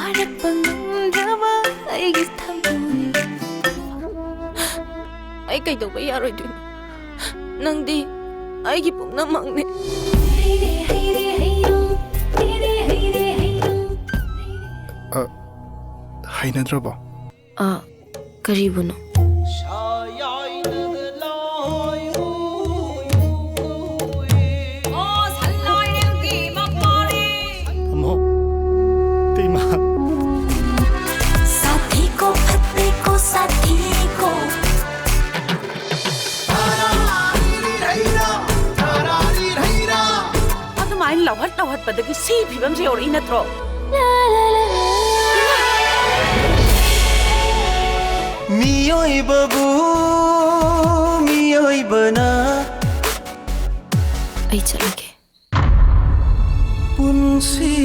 ꯐꯥꯔꯛꯄ ꯉꯝꯗ꯭ꯔꯕ ꯑꯩꯒꯤ ꯊꯃꯣꯏ ꯑꯩ ꯀꯩꯗꯧꯕ ꯌꯥꯔꯣꯏꯗꯣꯏꯅꯣ ꯅꯪꯗꯤ ꯑꯩꯒꯤ ꯄꯨꯝꯅꯃꯛꯅꯦ ꯍꯩꯅꯗ꯭ꯔꯕꯣ? ꯀꯔꯤꯕꯨꯅꯣ? ꯂꯧꯍꯠꯄꯗꯒꯤ ꯁꯤ ꯐꯤꯕꯝꯁꯦ ꯌꯧꯔꯛꯏ ꯅꯠꯇ꯭ꯔꯣ? 미어이버부 미어이버나 ꯑꯩ ꯆꯠꯂꯒꯦ. ꯄꯨꯟꯁꯤ